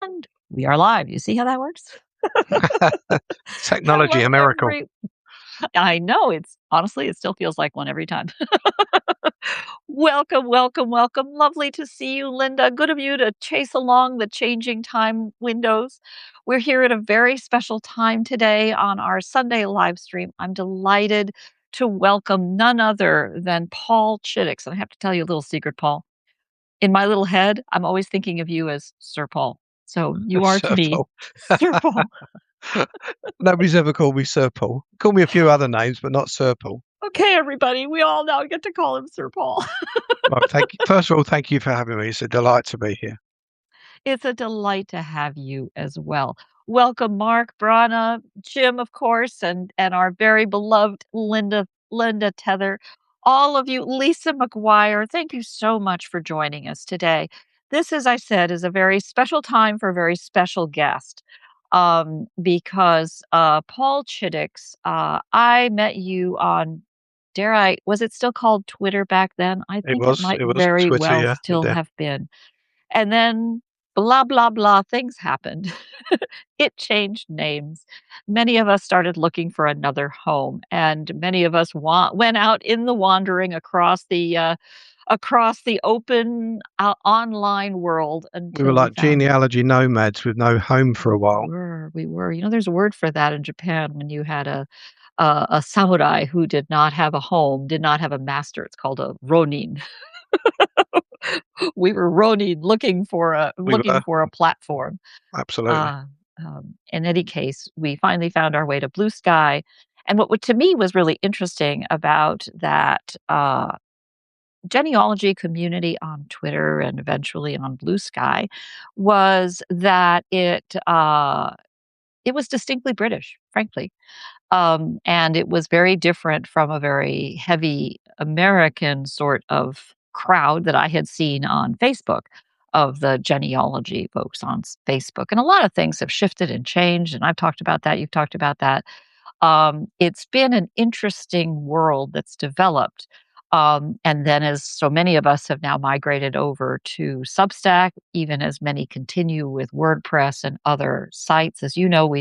And we are live. You see how that works? Technology, Hello, a miracle. I know honestly, it still feels like one every time. Welcome, welcome, welcome. Lovely to see you, Linda. Good of you to chase along the changing time windows. We're here at a very special time today on our Sunday live stream. I'm delighted to welcome none other than Paul Chiddicks. And I have to tell you a little secret, Paul. In my little head, I'm always thinking of you as Sir Paul. So you are to Sir me Paul. Sir Paul. Nobody's ever called me Sir Paul. Call me a few other names, but not Sir Paul. Okay, everybody, we all now get to call him Sir Paul. Well, thank you. First of all, thank you for having me. It's a delight to be here. It's a delight to have you as well. Welcome, Mark, Brana, Jim, of course, and our very beloved Linda Tether. All of you, Lisa McGuire, thank you so much for joining us today. This, as I said, is a very special time for a very special guest. Because Paul Chiddicks, I met you on, was it still called Twitter back then? I It think it was. might It was very Twitter. well Yeah. still have been. And then blah, blah, blah things happened. It changed names. Many of us started looking for another home, and many of us went out in the wandering across the open online world We were until we like found. genealogy nomads with no home for a while. We were. You know, there's a word for that in Japan when you had a samurai who did not have a home, did not have a master. It's called a ronin. We were ronin looking for a We were platform. absolutely. Uh, in any case, we finally found our way to Blue Sky. And what to me was really interesting about that genealogy community on Twitter and eventually on Blue Sky was that it was distinctly British, frankly. And it was very different from a very heavy American sort of crowd that I had seen on Facebook of the genealogy folks on Facebook. And a lot of things have shifted and changed. And I've talked about that. You've talked about that. It's been an interesting world that's developed. And then, as so many of us have now migrated over to Substack, even as many continue with WordPress and other sites, as you know,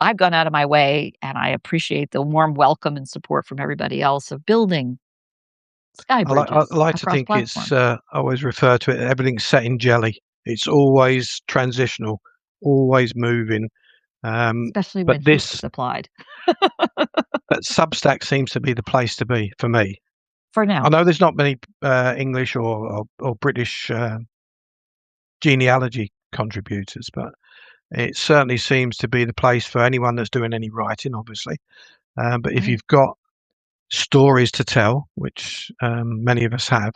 I've gone out of my way, and I appreciate the warm welcome and support from everybody else of building sky I bridges like to across think it's. platforms, I always refer to it. Everything's set in jelly. It's always transitional, always moving. especially when But heat this is applied. But Substack seems to be the place to be for me. For I now. know there's not many English or British genealogy contributors, but it certainly seems to be the place for anyone that's doing any writing, obviously. But if Right. you've got stories to tell, which many of us have,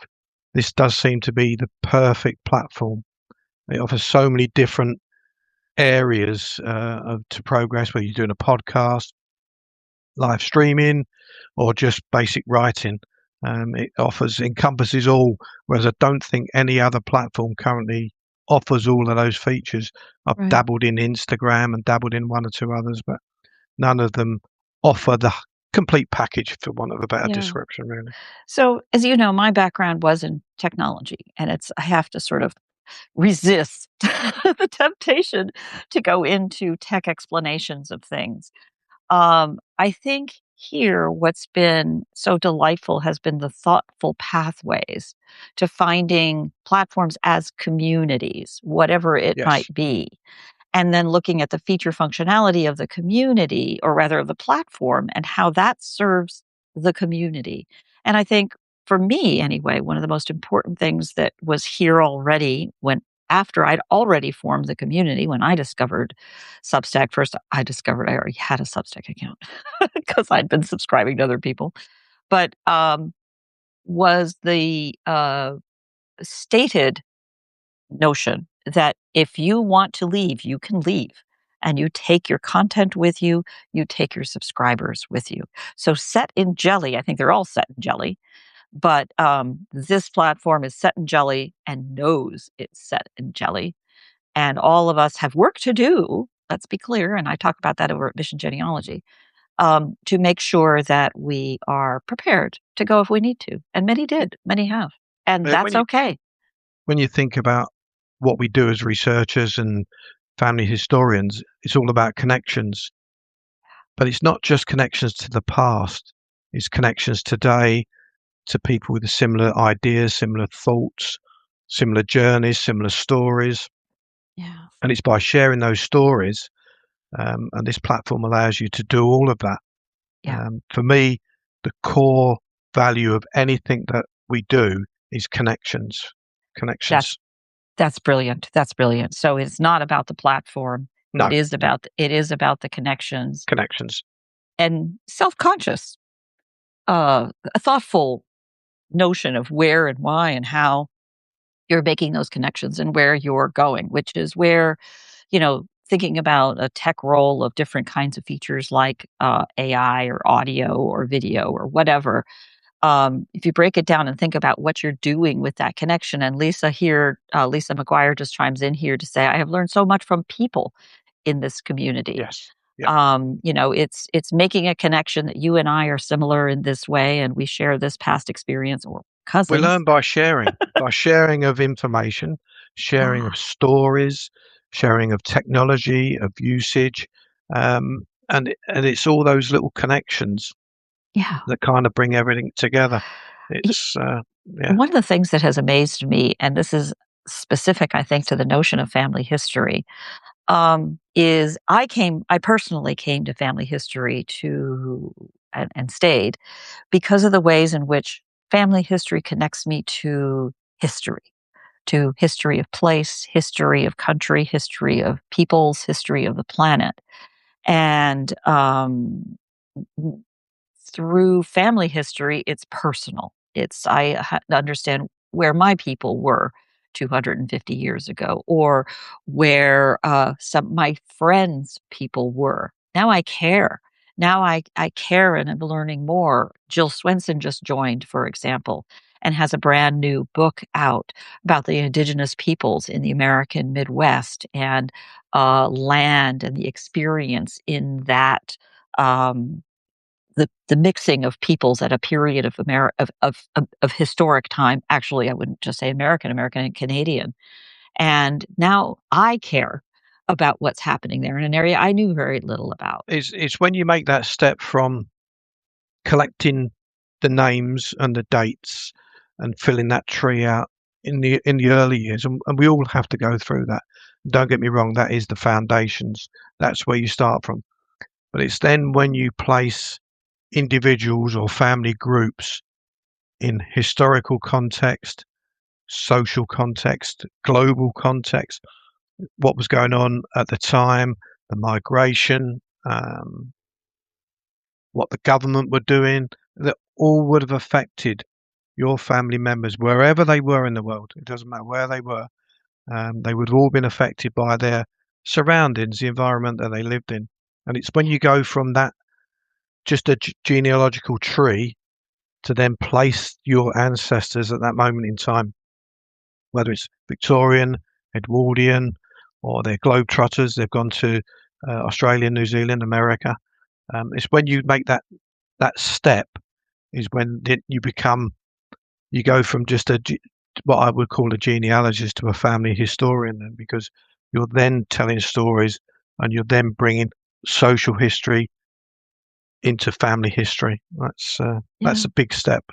this does seem to be the perfect platform. It offers so many different areas to progress, whether you're doing a podcast, live streaming, or just basic writing. It encompasses all, whereas I don't think any other platform currently offers all of those features. I've Right. dabbled in Instagram and dabbled in one or two others, but none of them offer the complete package, for want of a better Yeah. description, really. So, as you know, my background was in technology, and I have to sort of resist the temptation to go into tech explanations of things. I think here what's been so delightful has been the thoughtful pathways to finding platforms as communities, whatever it Yes. might be, and then looking at the feature functionality of the community, or rather of the platform, and how that serves the community. And I think for me, anyway, one of the most important things that was here already when after I'd already formed the community, when I discovered Substack, first I discovered I already had a Substack account because I'd been subscribing to other people, but was the stated notion that if you want to leave, you can leave. And you take your content with you, you take your subscribers with you. So set in jelly, I think they're all set in jelly, but this platform is set in jelly and knows it's set in jelly. And all of us have work to do, let's be clear, and I talk about that over at Mission Genealogy, to make sure that we are prepared to go if we need to. And many did, many have. And Uh, that's When you okay. when you think about what we do as researchers and family historians. It's all about connections, but it's not just connections to the past. It's connections today to people with similar ideas, similar thoughts, similar journeys, similar stories. Yeah. And it's by sharing those stories, and this platform allows you to do all of that. Yeah. For me, the core value of anything that we do is connections. That's Connections. that's brilliant. That's brilliant. So it's not about the platform. No, It is about the connections connections. and self-conscious, a thoughtful notion of where and why and how you're making those connections and where you're going, which is where, thinking about a tech role of different kinds of features like AI or audio or video or whatever. If you break it down and think about what you're doing with that connection, and Lisa McGuire just chimes in here to say, I have learned so much from people in this community. Yes. Yeah. It's making a connection that you and I are similar in this way, and we share this past experience or We cousins. learn by sharing of information, sharing Ah, of stories, sharing of technology, of usage, and it's all those little connections yeah. that kind of bring everything together. Y- It's yeah, One of the things that has amazed me, and this is specific, I think, to the notion of family history, is I personally came to family history and stayed because of the ways in which family history connects me to history of place, history of country, history of peoples, history of the planet. And through family history, it's personal. Understand where my people were 250 years ago, or where some my friends' people were. Now I care. Now I care and I'm learning more. Jill Swenson just joined, for example, and has a brand new book out about the indigenous peoples in the American Midwest and land and the experience in that. Um, the mixing of peoples at a period of of historic time. Actually, I wouldn't just say American and Canadian. And now I care about what's happening there in an area I knew very little about. it's when you make that step from collecting the names and the dates and filling that tree out in the early years, and we all have to go through that. Don't get me wrong, that is the foundations. That's where you start from. But it's then when you place individuals or family groups in historical context, social context, global context, what was going on at the time, the migration, what the government were doing, that all would have affected your family members wherever they were in the world. It doesn't matter where they were. They would have all been affected by their surroundings, the environment that they lived in. And it's when you go from that, just a genealogical tree, to then place your ancestors at that moment in time, whether it's Victorian, Edwardian, or they're globetrotters, they've gone to Australia, New Zealand, America. It's when you make that step is when you go from just what I would call a genealogist to a family historian, then, because you're then telling stories and you're then bringing social history into family history. That's Yeah. a big step.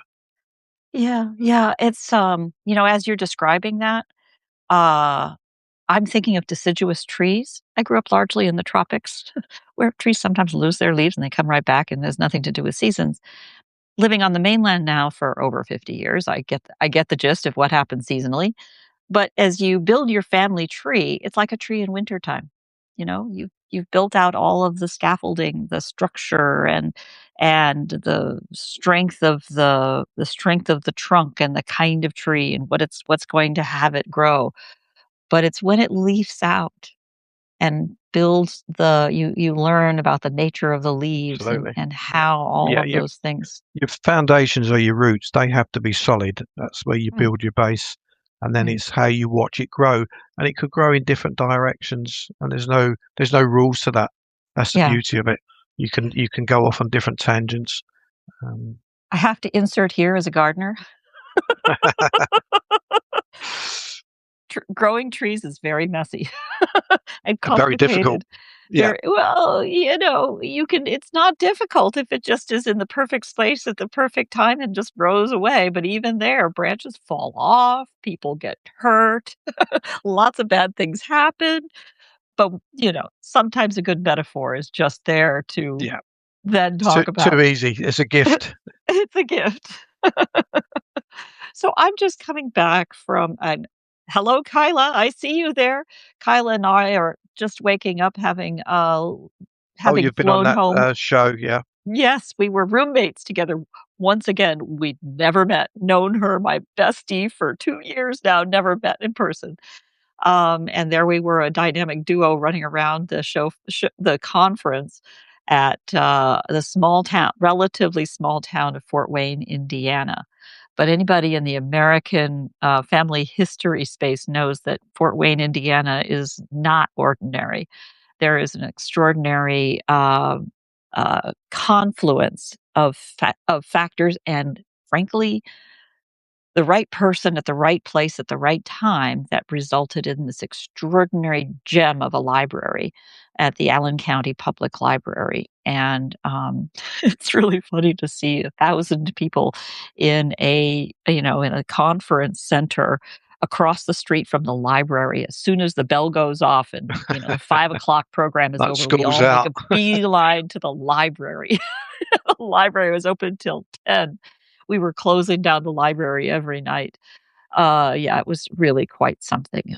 Yeah, yeah. It's as you're describing that, uh I'm thinking of deciduous trees. I grew up largely in the tropics where trees sometimes lose their leaves and they come right back and there's nothing to do with seasons. Living on the mainland now for over 50 years, I get the gist of what happens seasonally. But as you build your family tree, it's like a tree in wintertime. You've built out all of the scaffolding, the structure, and the strength of the trunk and the kind of tree and what's going to have it grow. But it's when it leaves out and builds you learn about the nature of the leaves Absolutely. and how all Yeah, of those things. your foundations or your roots, they have to be solid. That's where you Right, build your base, and then right. it's how you watch it grow, and it could grow in different directions, and there's no rules to that. That's the Yeah. beauty of it. You can go off on different tangents. Um, I have to insert here as a gardener. growing trees is very messy and Very difficult. complicated. Yeah, You can it's not difficult if it just is in the perfect space at the perfect time and just grows away, but even there, branches fall off, people get hurt, lots of bad things happen, but, sometimes a good metaphor is just there to yeah. then It's too talk too about easy. It's a gift. it's a gift. So I'm just coming back from an hello, Kyla. I see you there. Kyla and I are just waking up Oh, having you've been on flown that, home. show, yeah? Yes, we were roommates together. Once again, we'd never met. Known her, my bestie, for 2 years now, never met in person. And there we were, a dynamic duo running around the conference at the relatively small town of Fort Wayne, Indiana. But anybody in the American family history space knows that Fort Wayne, Indiana is not ordinary. There is an extraordinary confluence of factors and, frankly, the right person at the right place at the right time that resulted in this extraordinary gem of a library at the Allen County Public Library. And it's really funny to see 1,000 people in a conference center across the street from the library. As soon as the bell goes off and the 5 o'clock program is Like over, we school's all make out. a beeline to the library. The library was open till 10. We were closing down the library every night. Yeah, it was really quite something,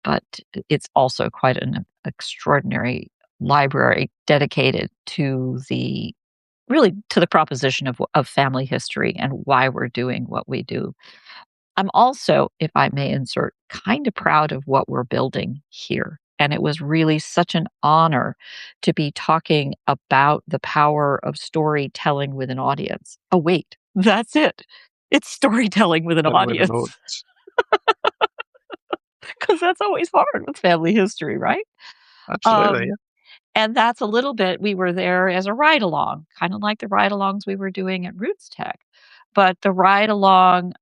but it's also quite an extraordinary library dedicated to the proposition of family history and why we're doing what we do. I'm also, if I may insert, kind of proud of what we're building here. And it was really such an honor to be talking about the power of storytelling with an audience. Oh, wait, that's it. It's storytelling with an And with an audience, audience. because that's always hard with family history, right? Absolutely, yeah. Um, and that's a little bit we were there as a ride along, kind of like the ride alongs we were doing at Roots Tech. But the ride along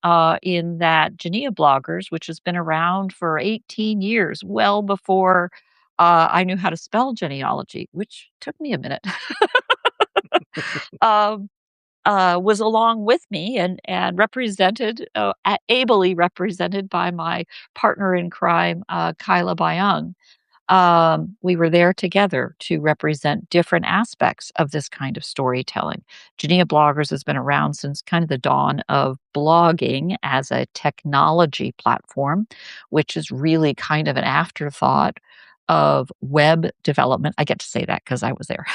in that Genea Bloggers, which has been around for 18 years, well before I knew how to spell genealogy, which took me a minute, um, was along with me and represented, ably represented by my partner in crime, Kyla Byung. We were there together to represent different aspects of this kind of storytelling. Genea Bloggers has been around since kind of the dawn of blogging as a technology platform, which is really kind of an afterthought of web development. I get to say that because I was there.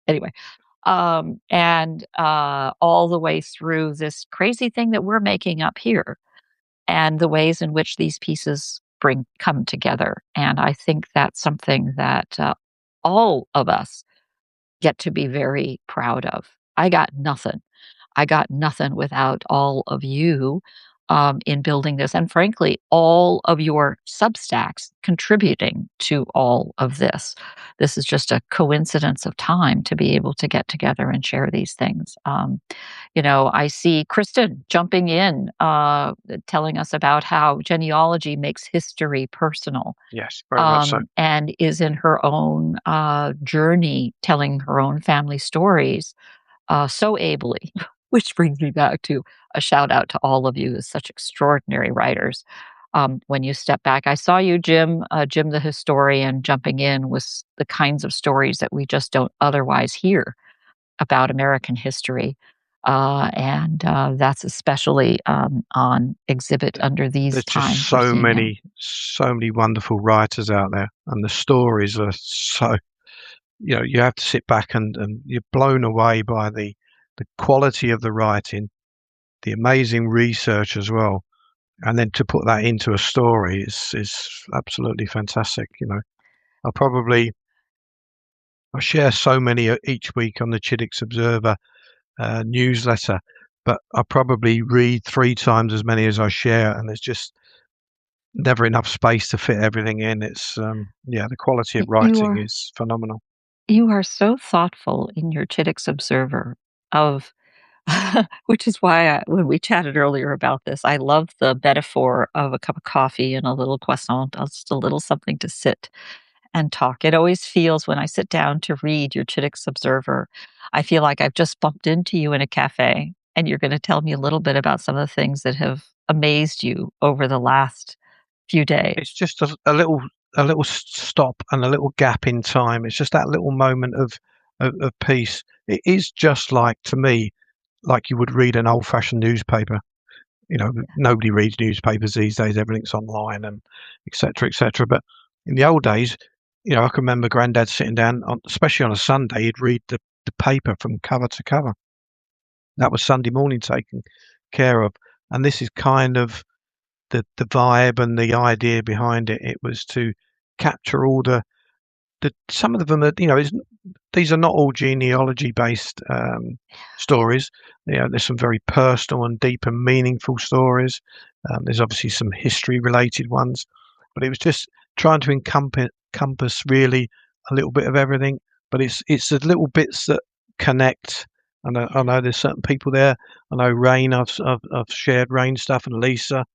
Anyway, and all the way through this crazy thing that we're making up here and the ways in which these pieces come together. And I think that's something that all of us get to be very proud of. I got nothing. I got nothing without all of you in building this, and frankly, all of your Substacks contributing to all of this. This is just a coincidence of time to be able to get together and share these things. I see Kristen jumping in, telling us about how genealogy makes history personal, Yes, very much so. and is in her own journey, telling her own family stories so ably. Which brings me back to a shout out to all of you as such extraordinary writers. When you step back, I saw you, Jim the historian, jumping in with the kinds of stories that we just don't otherwise hear about American history. And that's especially on exhibit under these There's just times we're seeing now. so many wonderful writers out there, and the stories are so, you have to sit back and you're blown away by the quality of the writing, the amazing research as well, and then to put that into a story is absolutely fantastic. I share so many each week on the Chiddicks Observer newsletter, but I probably read 3 times as many as I share, and there's just never enough space to fit everything in. It's yeah, the quality of You writing are is phenomenal. you are so thoughtful in your Chiddix Observer of Which is why when we chatted earlier about this, I love the metaphor of a cup of coffee and a little croissant, just a little something to sit and talk. It always feels when I sit down to read your Chiddicks Observer, I feel like I've just bumped into you in a cafe and you're going to tell me a little bit about some of the things that have amazed you over the last few days. It's just a little stop and a little gap in time. It's just that little moment of peace. It is just like, to me, like you would read an old-fashioned newspaper. Nobody reads newspapers these days. Everything's online and et cetera, et cetera. But in the old days, I can remember Granddad sitting down, especially on a Sunday, he'd read the paper from cover to cover. That was Sunday morning taken care of. And this is kind of the vibe and the idea behind it. It was to capture all the some of them are, these are not all genealogy based stories. There's some very personal and deep and meaningful stories. There's obviously some history related ones, but it was just trying to encompass really a little bit of everything. But it's the little bits that connect. I know there's certain people there. I know Rain. I've shared Rain stuff, and Lisa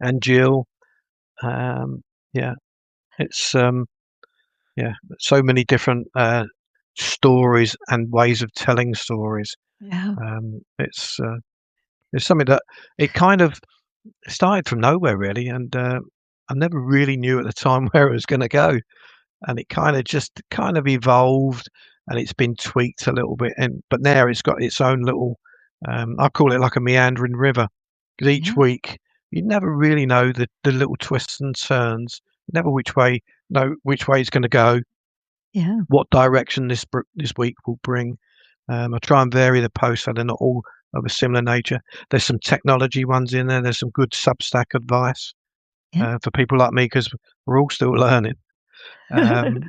and Jill. Yeah, it's yeah, so many different stories and ways of telling stories. Yeah. It's something that it kind of started from nowhere really, and I never really knew at the time where it was going to go, and it kind of evolved, and it's been tweaked a little bit, and but now it's got its own little. I call it like a meandering river, because each Yeah. week you never really know the little twists and turns. You never know which way it's going to go, Yeah. what direction this week will bring. I try and vary the posts so they're not all of a similar nature. There's some technology ones in there. There's some good Substack advice Yeah. for people like me, because we're all still learning. Um,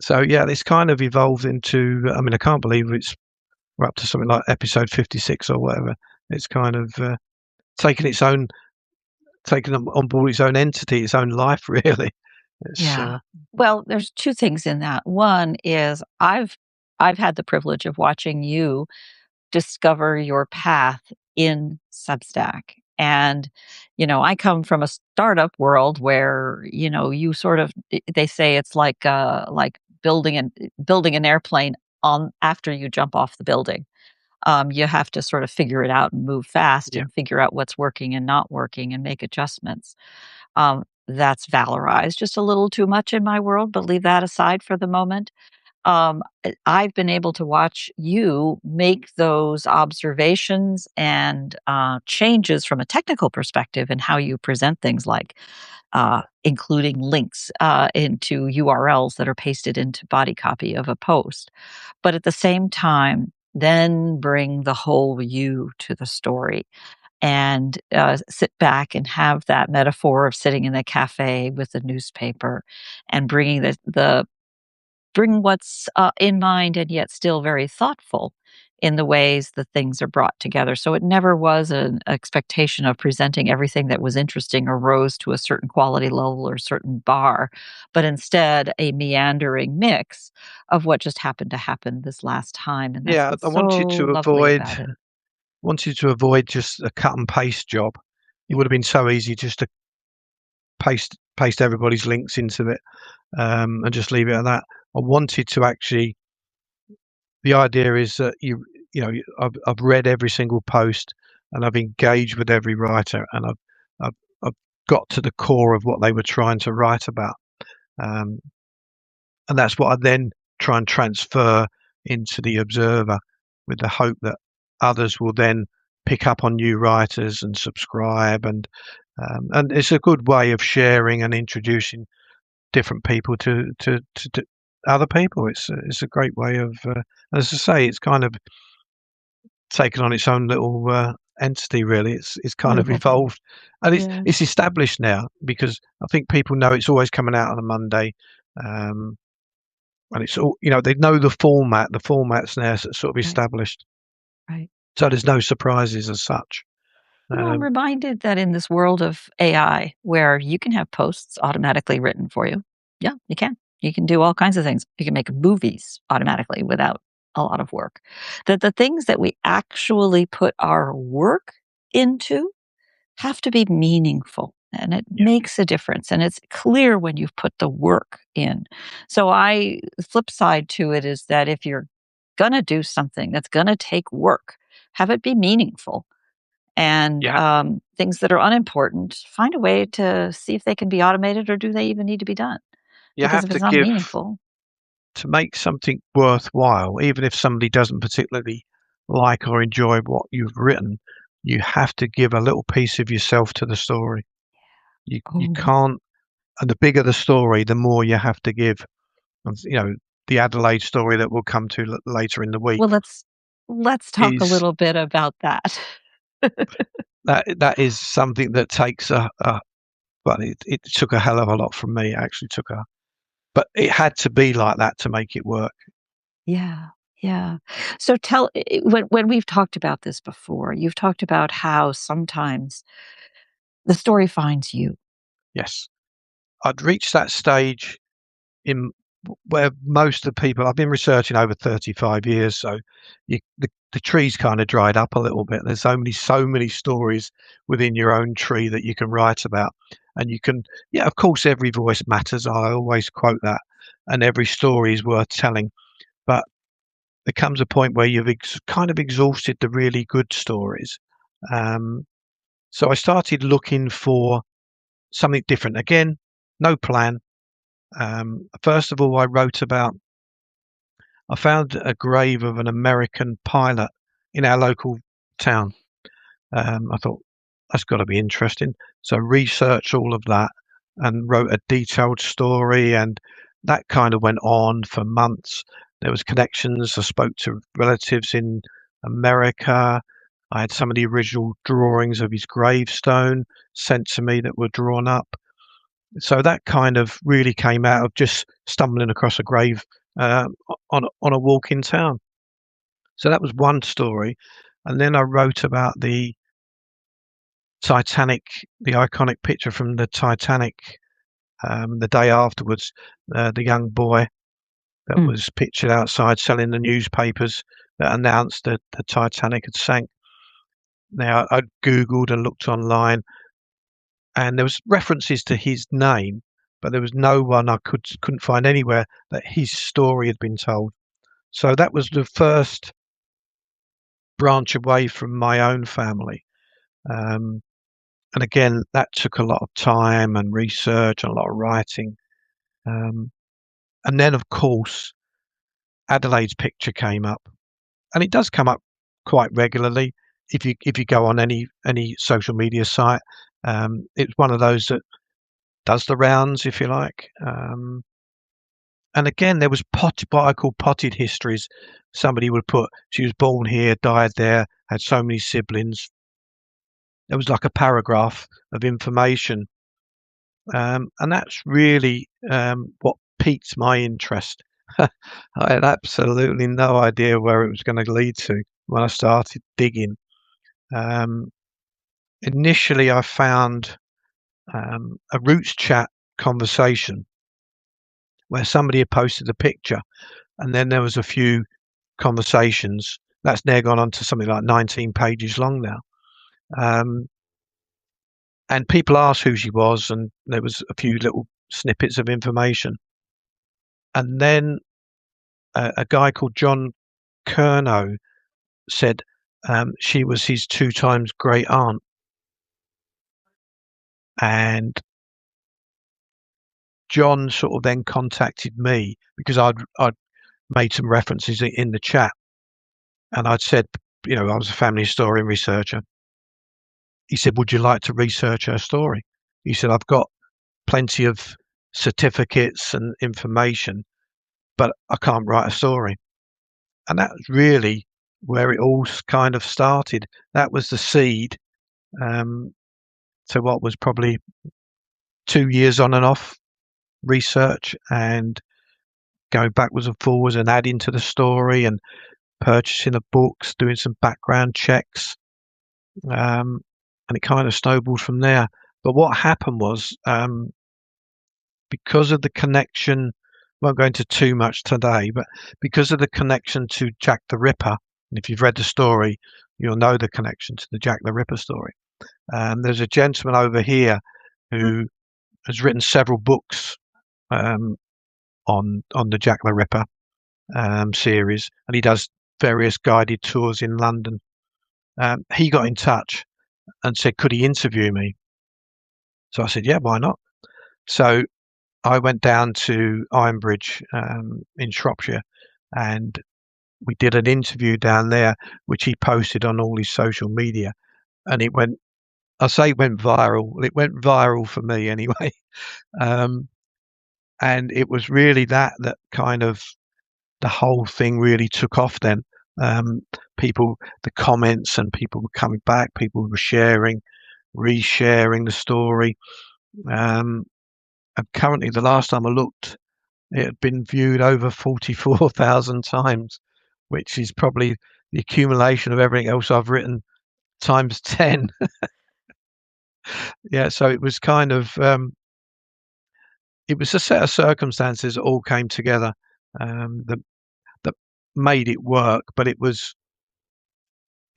so yeah, it's kind of evolved into. I mean, I can't believe we're up to something like episode 56 or whatever. It's kind of taken its own, taken on board its own entity, its own life, really. It's Yeah. Well, there's 2 things in that. One is I've had the privilege of watching you discover your path in Substack. And, I come from a startup world where, you sort of they say it's like building an airplane on after you jump off the building. You have to sort of figure it out and move fast yeah, and figure out what's working and not working and make adjustments. That's valorized just a little too much in my world, but leave that aside for the moment. I've been able to watch you make those observations and changes from a technical perspective in how you present things like including links into URLs that are pasted into body copy of a post. But at the same time, then bring the whole you to the story and sit back and have that metaphor of sitting in the cafe with the newspaper and bringing the bring what's in mind and yet still very thoughtful in the ways that things are brought together. So it never was an expectation of presenting everything that was interesting or rose to a certain quality level or certain bar, but instead a meandering mix of what just happened to happen this last time. And that's yeah. what's so lovely about it. Wanted to avoid just a cut and paste job. It Yeah. would have been so easy just to paste everybody's links into it, and just leave it at that. I wanted to actually. The idea is that I've read every single post, and I've engaged with every writer, and I've got to the core of what they were trying to write about, um, and that's what I then try and transfer into the Observer, with the hope that others will then pick up on new writers and subscribe, and it's a good way of sharing and introducing different people to other people. It's a great way of, as I say, it's kind of taken on its own little entity. Really, it's kind of Beautiful. evolved, and it's Yeah. it's established now, because I think people know it's always coming out on a Monday, um, and it's all, they know the format. The format's now sort of Right. established, Right. so there's no surprises as such. I'm Um, reminded that in this world of AI, where you can have posts automatically written for you. Yeah, you can. You can do all kinds of things. You can make movies automatically without a lot of work. That the things that we actually put our work into have to be meaningful, and it Yeah, makes a difference, and it's clear when you've put the work in. So I the flip side to it is that if you're gonna do something that's gonna take work, have it be meaningful, and, yeah. things that are unimportant, find a way to see if they can be automated or do they even need to be done, You because have if to it's not give meaningful. to make something worthwhile, even if somebody doesn't particularly like or enjoy what you've written, you have to give a little piece of yourself to the story. You Oh. can't, and the bigger the story, the more you have to give. And, the Adelaide story that we'll come to later in the week Well, let's talk a is little bit about that. that is something that takes well, it took a hell of a lot from me. It actually took a, but it had to be like that to make it work. Yeah, yeah. So tell when we've talked about this before, you've talked about how sometimes the story finds you. Yes, I'd reached that stage in where most of the people I've been researching over 35 years, so the tree's kind of dried up a little bit. There's only so many stories within your own tree that you can write about, and you can, yeah, of course, every voice matters. I always quote that, and every story is worth telling. But there comes a point where you've kind of exhausted the really good stories. Um, so I started looking for something different. Again, no plan. First of all, I found a grave of an American pilot in our local town. I thought that's got to be interesting. So I researched all of that and wrote a detailed story, and that kind of went on for months. There was connections. I spoke to relatives in America. I had some of the original drawings of his gravestone sent to me that were drawn up. So that kind of really came out of just stumbling across a grave on a walk in town. So that was one story, and then I wrote about the Titanic, the iconic picture from the Titanic. The day afterwards, the young boy that Mm. was pictured outside selling the newspapers that announced that the Titanic had sank. Now I googled and looked online, and there was references to his name, but there was no one I couldn't find anywhere that his story had been told. So that was the first branch away from my own family. Um, and again, that took a lot of time and research and a lot of writing. Um, and then, of course, Adelaide's picture came up, and it does come up quite regularly if you go on any social media site. It's one of those that does the rounds, if you like. And again, there was what I call potted histories. Somebody would put, she was born here, died there, had so many siblings. There was like a paragraph of information, and that's really what piqued my interest. I had absolutely no idea where it was going to lead to when I started digging. Um, Initially, I found a Roots chat conversation where somebody had posted a picture, and then there was a few conversations. That's now gone on to something like 19 pages long now. Um, and people asked who she was, and there was a few little snippets of information. And then a guy called John Curnow said she was his two times great aunt, and John sort of then contacted me because I'd made some references in the chat, and I'd said, I was a family historian researcher. He said, "Would you like to research her story?" He said, "I've got plenty of certificates and information, but I can't write a story." And that's really where it all kind of started. That was the seed um, to what was probably 2 years on and off research and going backwards and forwards and adding to the story and purchasing of books, doing some background checks, and it kind of snowballed from there. But what happened was because of the connection won't go into too much today, but because of the connection to Jack the Ripper, and if you've read the story, you'll know the connection to the Jack the Ripper story. There's a gentleman over here who has written several books um, on the Jack the Ripper series, and he does various guided tours in London. He got in touch and said, could he interview me? So I said, yeah, why not? So I went down to Ironbridge in Shropshire, and we did an interview down there, which he posted on all his social media, and it went. I say it went viral. It went viral for me anyway, um, and it was really that kind of the whole thing really took off then. Um, People, the comments, and people were coming back. People were sharing, resharing the story. Um, and currently, the last time I looked, it had been viewed over 44,000 times, which is probably the accumulation of everything else I've written times 10. Yeah, so it was kind of it was a set of circumstances that all came together that made it work, but it was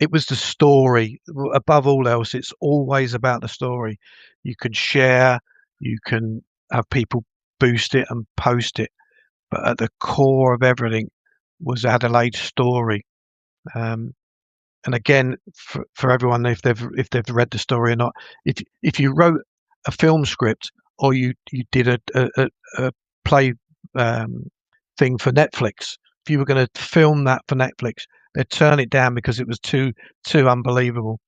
the story. Above all else, it's always about the story. You can share, you can have people boost it and post it, but at the core of everything was Adelaide's story. Um, and again, for everyone, if they've read the story or not, if you wrote a film script or you did a play um, thing for Netflix, if you were going to film that for Netflix, they'd turn it down because it was too unbelievable.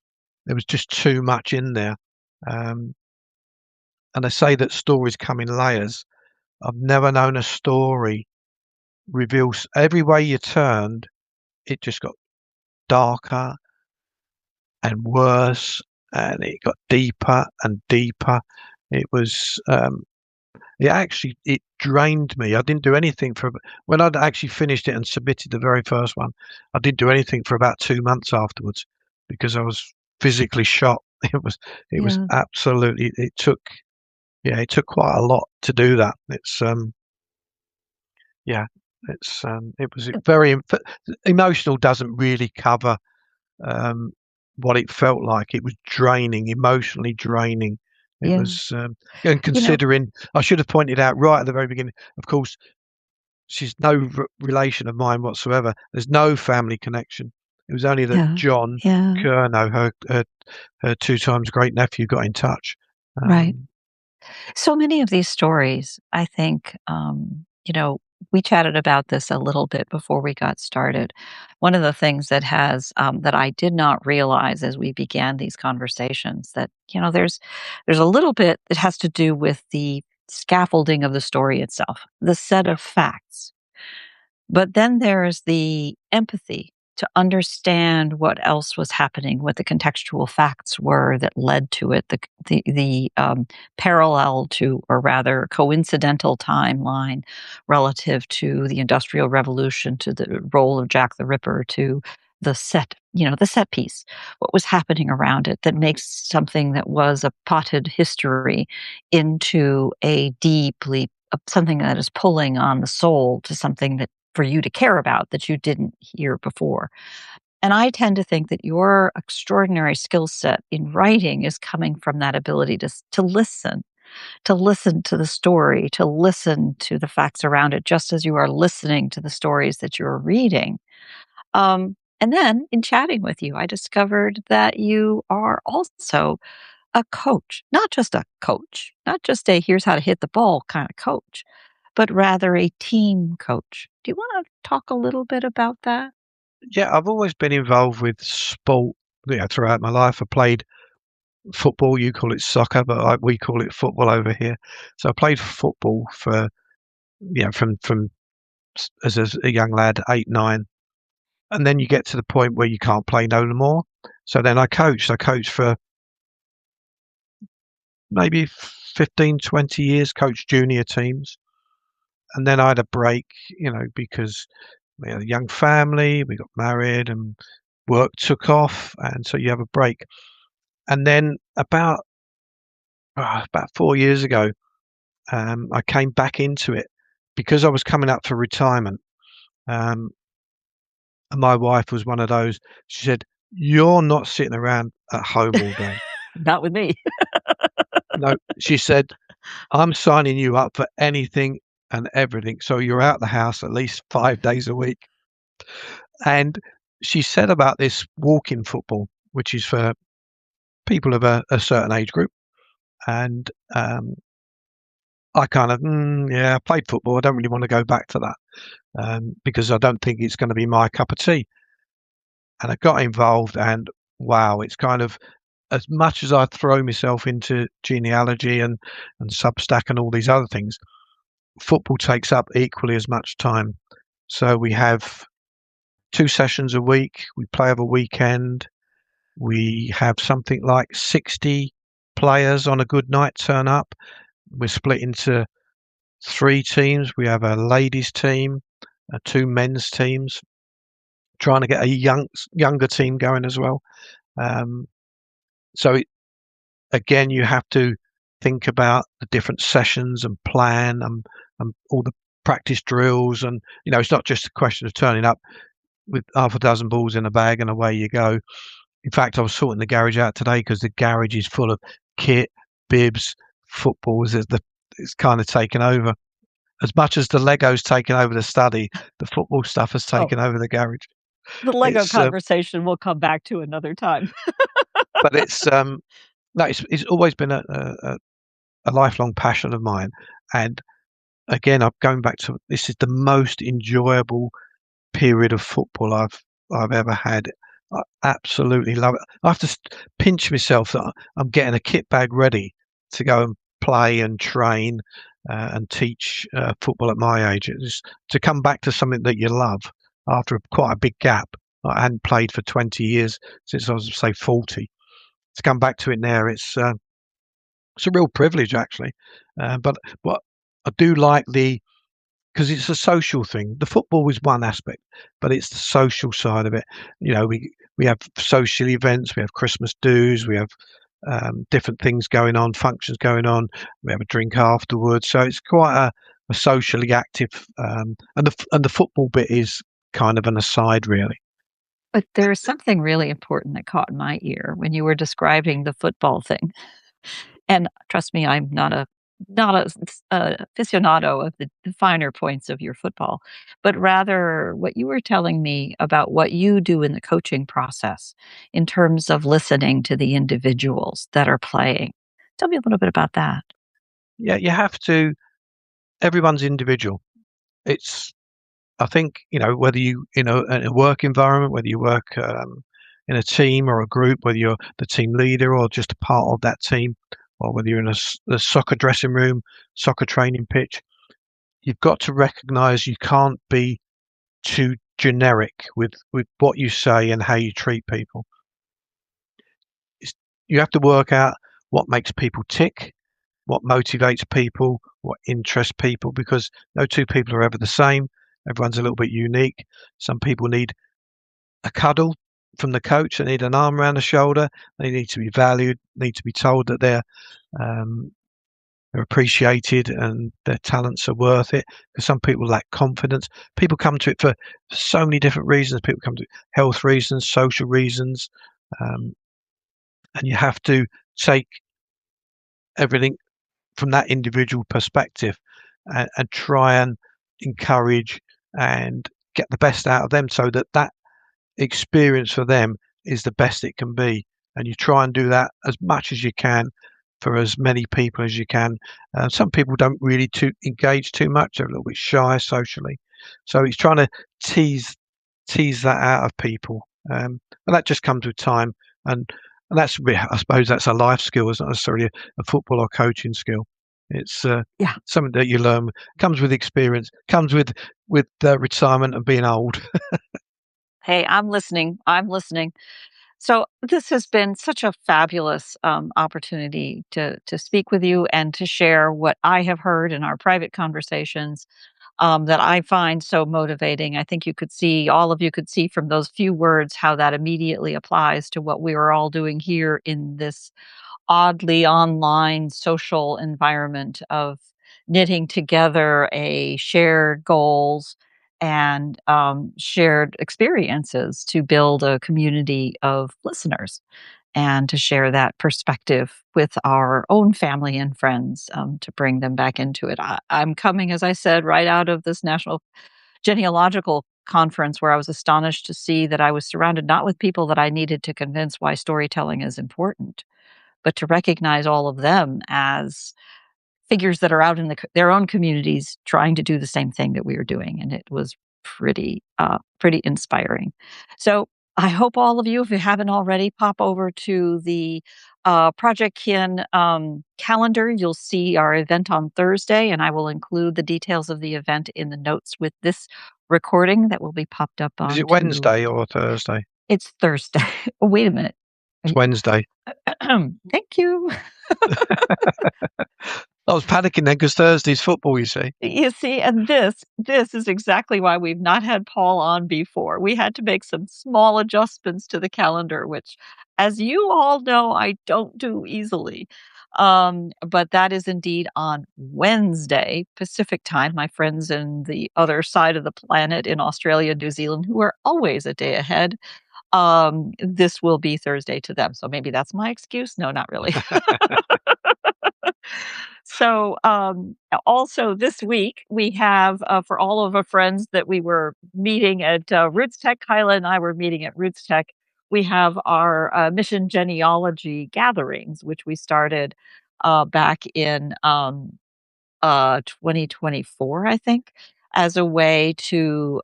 There was just too much in there. Um, and they say that stories come in layers. I've never known a story reveals every way you turned, it just got darker and worse, and it got deeper and deeper. It was it drained me. I didn't do anything for when I'd actually finished it and submitted the very first one. I didn't do anything for about 2 months afterwards because I was physically shot. It was Yeah. absolutely. It took quite a lot to do that. Yeah, it was very emotional. Doesn't really cover um, what it felt like. It was draining, emotionally draining. It Yeah. was, and You know, considering I should have pointed out right at the very beginning. Of course, she's no relation of mine whatsoever. There's no family connection. It was only that yeah. John Yeah. Curnow, her two times great nephew, got in touch. Right. Um, So many of these stories, I think, we chatted about this a little bit before we got started. One of the things that I did not realize as we began these conversations that, there's a little bit that has to do with the scaffolding of the story itself, the set yeah, of facts. But then there's the empathy to understand what else was happening, what the contextual facts were that led to it, the parallel to, or rather coincidental timeline relative to the Industrial Revolution, to the role of Jack the Ripper, to the set piece, what was happening around it that makes something that was a potted history into a deeply something that is pulling on the soul to something that for you to care about that you didn't hear before. And I tend to think that your extraordinary skill set in writing is coming from that ability to listen to the story, to listen to the facts around it, just as you are listening to the stories that you're reading. And then in chatting with you, I discovered that you are also a coach, not just a here's how to hit the ball kind of coach, but rather a team coach. Do you want to talk a little bit about that? yeah. I've always been involved with sport. Yeah, throughout my life, I played football. You call it soccer, but we call it football over here. So I played football for from as a young lad, 8, 9, and then you get to the point where you can't play no more. So then I coached. I coached for maybe 15, 20 years, coached junior teams. And then I had a break, because we had a young family, we got married, and work took off. And so you have a break. And then about 4 years ago, I came back into it because I was coming up for retirement, um, and my wife was one of those, she said, "You're not sitting around at home all day." Not with me. No, she said, "I'm signing you up for anything and everything, so you're out the house at least 5 days a week." And she said about this walk-in football, which is for people of a certain age group, and, I kind of, yeah, I played football, I don't really wanna go back to that, because I don't think it's gonna be my cup of tea. And I got involved and wow, it's kind of as much as I throw myself into genealogy and Substack and all these other things, football takes up equally as much time. So we have 2 sessions a week, we play over a weekend, we have something like 60 players on a good night turn up. We're split into 3 teams. We have a ladies team, 2 men's teams, trying to get a younger team going as well. Um, so again, you have to think about the different sessions and plan and all the practice drills. And, it's not just a question of turning up with half a dozen balls in a bag and away you go. In fact, I was sorting the garage out today because the garage is full of kit, bibs, footballs. It's kind of taken over. As much as the Lego's taken over the study, the football stuff has Oh, taken over the garage. the Lego It's, conversation we'll come back to another time. but it's, no, it's always been a lifelong passion of mine. And again, I'm going back to this is the most enjoyable period of football I've ever had. I absolutely love it. I have to pinch myself that I'm getting a kit bag ready to go and play and train and teach football at my age. It's to come back to something that you love after quite a big gap. I hadn't played for 20 years since I was, say, 40. To come back to it now, it's a real privilege actually. But I do like the because it's a social thing. The football is one aspect, but it's the social side of it. We have social events, we have Christmas dues, we have different things going on, functions going on. We have a drink afterwards, so it's quite a socially active. And the football bit is kind of an aside, really. But there's something really important that caught my ear when you were describing the football thing. And trust me, I'm not a aficionado of the finer points of your football, but rather what you were telling me about what you do in the coaching process in terms of listening to the individuals that are playing. Tell me a little bit about that. Yeah, you have to. Everyone's individual. It's I think, whether you in a work environment, whether you work in a team or a group, whether you're the team leader or just a part of that team, or whether you're in a soccer dressing room, soccer training pitch, you've got to recognise you can't be too generic with what you say and how you treat people. It's, you have to work out what makes people tick, what motivates people, what interests people, because no two people are ever the same. Everyone's a little bit unique. Some people need a cuddle from the coach. They need an arm around the shoulder. They need to be valued. Need to be told that um, they're appreciated and their talents are worth it. Because some people lack confidence. People come to it for so many different reasons. People come to health reasons, social reasons, um, and you have to take everything from that individual perspective and try and encourage and get the best out of them so that experience for them is the best it can be. And you try and do that as much as you can for as many people as you can. Some people don't really engage too much; they're a little bit shy socially. So it's trying to tease tease that out of people, and that just comes with time. And that's I suppose that's a life skill. It's not necessarily a football or coaching skill. It's Yeah. something that you learn. Comes with experience. Comes with retirement and being old. Hey, I'm listening. I'm listening. So this has been such a fabulous opportunity to speak with you and to share what I have heard in our private conversations that I find so motivating. I think all of you could see from those few words how that immediately applies to what we are all doing here in this oddly online social environment of knitting together a shared goals and shared experiences to build a community of listeners and to share that perspective with our own family and friends to bring them back into it. I'm coming, as I said, right out of this National Genealogical Conference where I was astonished to see that I was surrounded not with people that I needed to convince why storytelling is important, but to recognize all of them as figures that are out in their own communities trying to do the same thing that we are doing, and it was pretty inspiring. So I hope all of you, if you haven't already, pop over to the Projectkin calendar. You'll see our event on Thursday, and I will include the details of the event in the notes with this recording that will be popped up Is it onto. Wednesday or Thursday? It's Thursday. Oh, wait a minute. It's Wednesday. Thank you. I was panicking then because Thursday's football, you see. You see, and this is exactly why we've not had Paul on before. We had to make some small adjustments to the calendar, which, as you all know, I don't do easily. But that is indeed on Wednesday, Pacific time. My friends in the other side of the planet in Australia and New Zealand, who are always a day ahead, this will be Thursday to them. So maybe that's my excuse. No, not really. So, also this week, we have, for all of our friends that we were meeting at Roots Tech, Kyla and I were meeting at Roots Tech, we have our mission genealogy gatherings, which we started back in 2024, I think, as a way to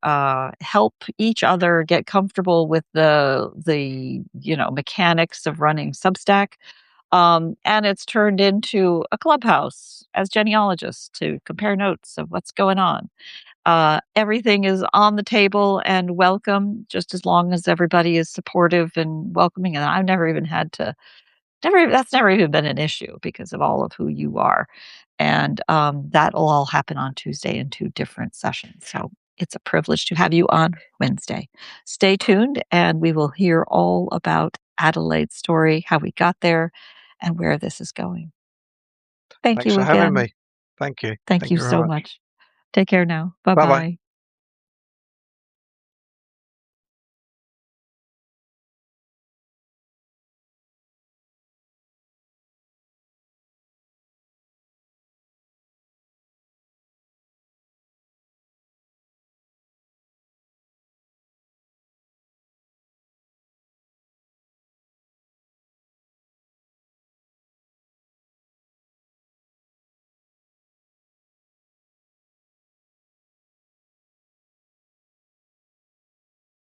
help each other get comfortable with the mechanics of running Substack. And it's turned into a clubhouse as genealogists to compare notes of what's going on. Everything is on the table and welcome, just as long as everybody is supportive and welcoming. And I've never even had to that's never even been an issue because of all of who you are. And that'll all happen on Tuesday in 2 different sessions. So it's a privilege to have you on Wednesday. Stay tuned, and we will hear all about Adelaide's story, how we got there, and where this is going. Thank Thanks you for having again. me. Thank you. Thank Thank you you very so much. much. Take care now. Bye Bye bye. bye.